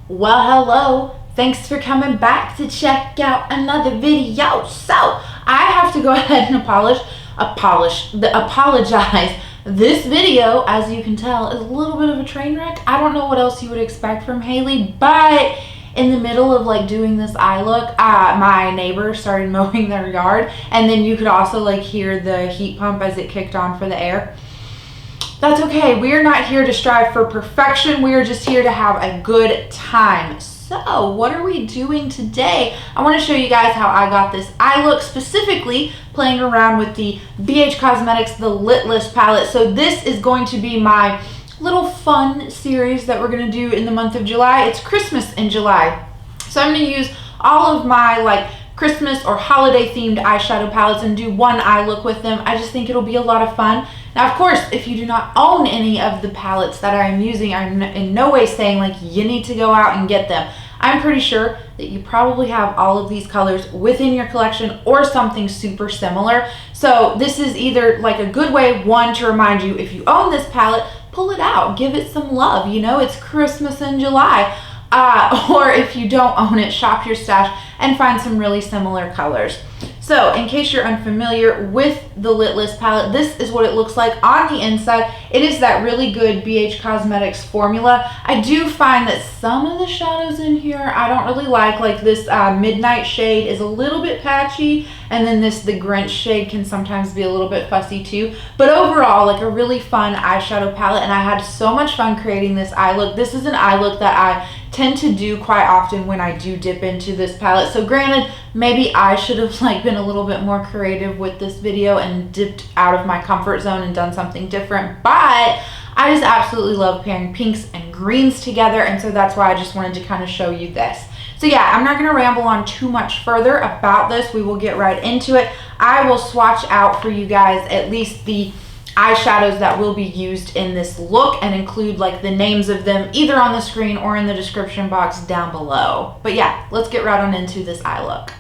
Well, hello. Thanks for coming back to check out another video. So, I have to go ahead and apologize. This video, as you can tell, is a little bit of a train wreck. I don't know what else you would expect from Haley, but in the middle of like doing this eye look, my neighbor started mowing their yard, and then you could also like hear the heat pump as it kicked on for the air. That's okay. We are not here to strive for perfection. We are just here to have a good time. So what are we doing today? I want to show you guys how I got this eye look, specifically playing around with the BH Cosmetics, the Litless palette. So this is going to be my little fun series that we're going to do in the month of July. It's Christmas in July. So I'm going to use all of my like Christmas or holiday themed eyeshadow palettes and do one eye look with them. I just think it'll be a lot of fun. Now, of course, if you do not own any of the palettes that I am using, I'm in no way saying like you need to go out and get them. I'm pretty sure that you probably have all of these colors within your collection or something super similar. So this is either like a good way, one, to remind you if you own this palette, pull it out, give it some love. You know, it's Christmas in July. Or if you don't own it, shop your stash and find some really similar colors. So in case you're unfamiliar with the Litless palette, this is what it looks like on the inside. It is that really good BH Cosmetics formula. I do find that some of the shadows in here I don't really like this Midnight shade is a little bit patchy, and then the Grinch shade can sometimes be a little bit fussy too. But overall, like a really fun eyeshadow palette, and I had so much fun creating this eye look. This is an eye look that I tend to do quite often when I do dip into this palette. So granted, maybe I should have like been a little bit more creative with this video and dipped out of my comfort zone and done something different, but I just absolutely love pairing pinks and greens together, and so that's why I just wanted to kind of show you this. So yeah, I'm not going to ramble on too much further about this. We will get right into it. I will swatch out for you guys at least the eyeshadows that will be used in this look and include like the names of them either on the screen or in the description box down below. But yeah, let's get right on into this eye look.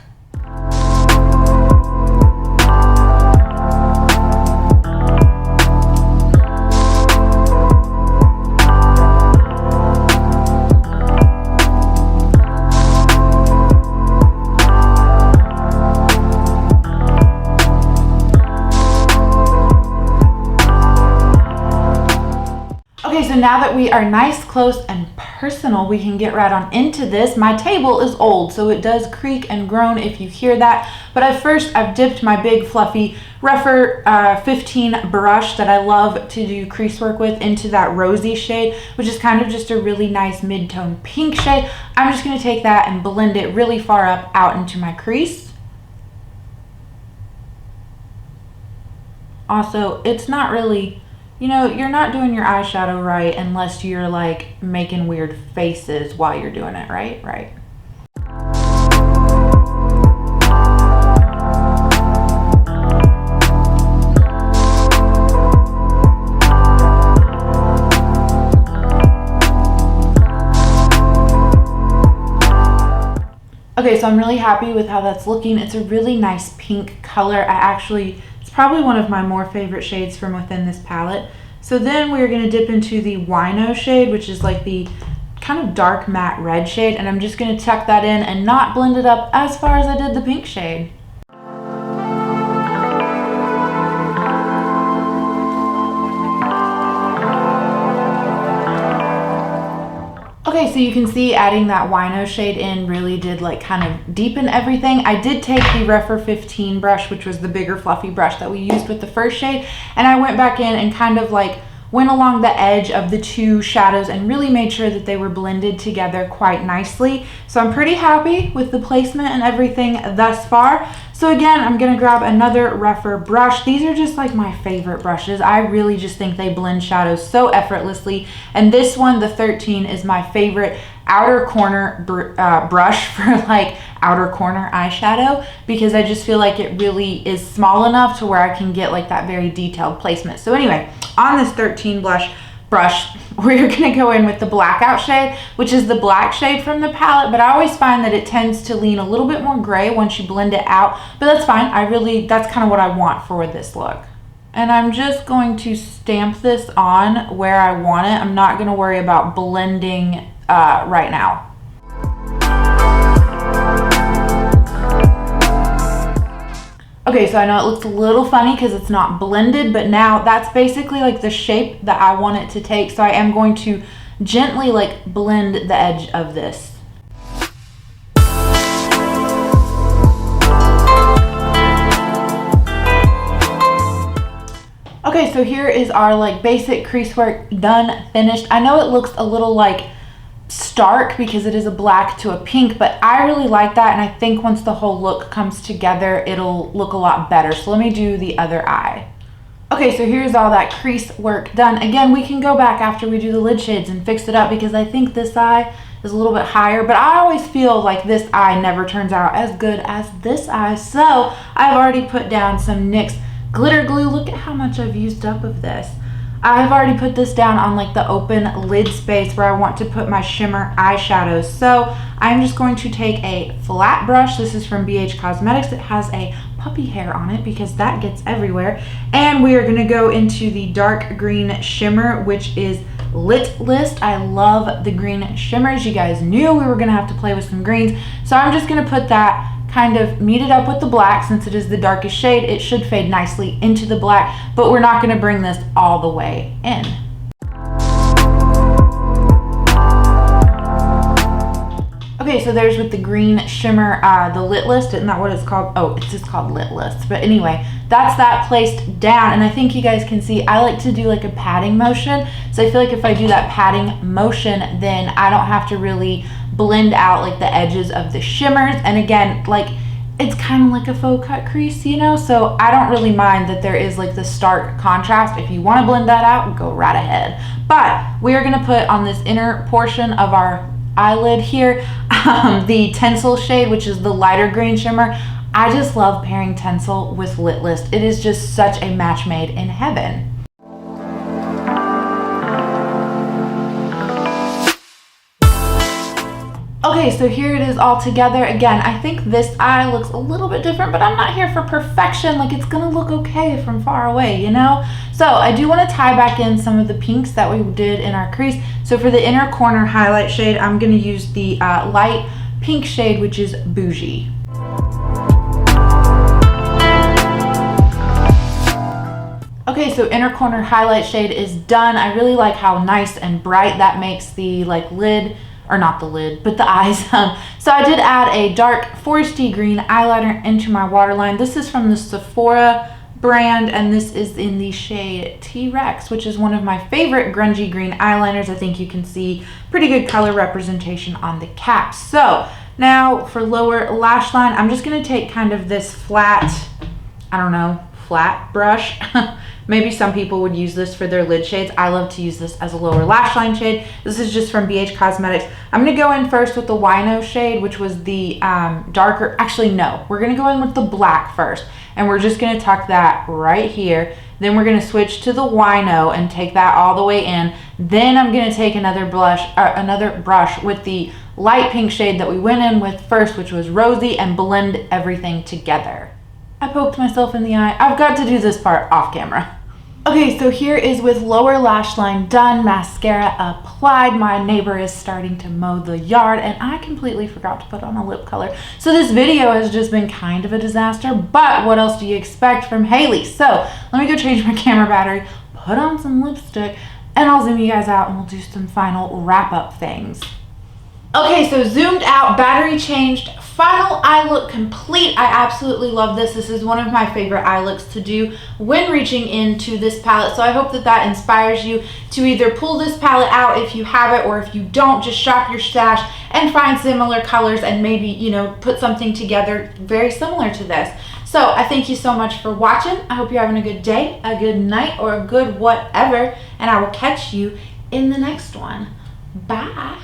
Okay, so now that we are nice, close, and personal, we can get right on into this. My table is old, so it does creak and groan if you hear that. But at first, I've dipped my big, fluffy Rephr 15 brush that I love to do crease work with into that Rosy shade, which is kind of just a really nice mid-tone pink shade. I'm just going to take that and blend it really far up out into my crease. Also, it's not really... You know, you're not doing your eyeshadow right unless you're like making weird faces while you're doing it, right? Right. Okay, so I'm really happy with how that's looking. It's a really nice pink color. It's probably one of my more favorite shades from within this palette. So then we're going to dip into the Wino shade, which is like the kind of dark matte red shade, and I'm just going to tuck that in and not blend it up as far as I did the pink shade. Okay, so you can see adding that Wino shade in really did like kind of deepen everything. I did take the Rephr 15 brush, which was the bigger fluffy brush that we used with the first shade, and I went back in and kind of like went along the edge of the two shadows and really made sure that they were blended together quite nicely. So I'm pretty happy with the placement and everything thus far. So again, I'm going to grab another Rephr brush. These are just like my favorite brushes. I really just think they blend shadows so effortlessly. And this one, the 13, is my favorite outer corner brush for like outer corner eyeshadow, because I just feel like it really is small enough to where I can get like that very detailed placement. So anyway, on this 13 brush, we're going to go in with the Blackout shade, which is the black shade from the palette, but I always find that it tends to lean a little bit more gray once you blend it out, but that's fine. That's kind of what I want for this look. And I'm just going to stamp this on where I want it. I'm not going to worry about blending right now. Okay, so I know it looks a little funny because it's not blended, but now that's basically like the shape that I want it to take. So I am going to gently like blend the edge of this. Okay, so here is our like basic crease work done, finished. I know it looks a little like stark because it is a black to a pink, but I really like that, and I think once the whole look comes together, it'll look a lot better. So let me do the other eye. Okay, so here's all that crease work done. Again, we can go back after we do the lid shades and fix it up because I think this eye is a little bit higher, but I always feel like this eye never turns out as good as this eye. So I've already put down some NYX glitter glue. Look at how much I've used up of this. I've already put this down on like the open lid space where I want to put my shimmer eyeshadows. So I'm just going to take a flat brush. This is from BH Cosmetics. It has a puppy hair on it because that gets everywhere. And we are going to go into the dark green shimmer, which is Lit List. I love the green shimmers. You guys knew we were going to have to play with some greens. So I'm just going to put that, kind of meet it up with the black. Since it is the darkest shade, it should fade nicely into the black, but we're not going to bring this all the way in. Okay, so there's with the green shimmer, the Lit List. Isn't that what it's called? Oh, it's just called Lit List. But anyway, that's that placed down. And I think you guys can see I like to do like a patting motion. So I feel like if I do that patting motion, then I don't have to really blend out like the edges of the shimmers. And again, like it's kind of like a faux cut crease, you know? So I don't really mind that there is like the stark contrast. If you want to blend that out, go right ahead. But we are going to put on this inner portion of our eyelid here, the Tinsel shade, which is the lighter green shimmer. I just love pairing Tinsel with Lit List. It is just such a match made in heaven. Okay, so here it is all together. Again, I think this eye looks a little bit different, but I'm not here for perfection. Like, it's gonna look okay from far away, you know? So I do want to tie back in some of the pinks that we did in our crease. So for the inner corner highlight shade, I'm gonna use the light pink shade, which is Bougie. Okay, so inner corner highlight shade is done. I really like how nice and bright that makes the like lid, or not the lid, but the eyes. So I did add a dark foresty green eyeliner into my waterline. This is from the Sephora brand, and this is in the shade T-Rex, which is one of my favorite grungy green eyeliners. I think you can see pretty good color representation on the cap. So now for lower lash line, I'm just gonna take kind of this flat, I don't know, flat brush. Maybe some people would use this for their lid shades. I love to use this as a lower lash line shade. This is just from BH Cosmetics. I'm gonna go in first with the Wino shade, which was the darker, actually no, we're gonna go in with the black first. And we're just gonna tuck that right here. Then we're gonna switch to the Wino and take that all the way in. Then I'm gonna take another brush with the light pink shade that we went in with first, which was Rosy, and blend everything together. I poked myself in the eye. I've got to do this part off camera. Okay, so here is with lower lash line done, mascara applied. My neighbor is starting to mow the yard, and I completely forgot to put on a lip color. So this video has just been kind of a disaster, but what else do you expect from Haley? So let me go change my camera battery, put on some lipstick, and I'll zoom you guys out and we'll do some final wrap up things. Okay, so zoomed out, battery changed, final eye look complete. I absolutely love this. This is one of my favorite eye looks to do when reaching into this palette. So I hope that that inspires you to either pull this palette out if you have it, or if you don't, just shop your stash and find similar colors and maybe, you know, put something together very similar to this. So I thank you so much for watching. I hope you're having a good day, a good night, or a good whatever, and I will catch you in the next one. Bye.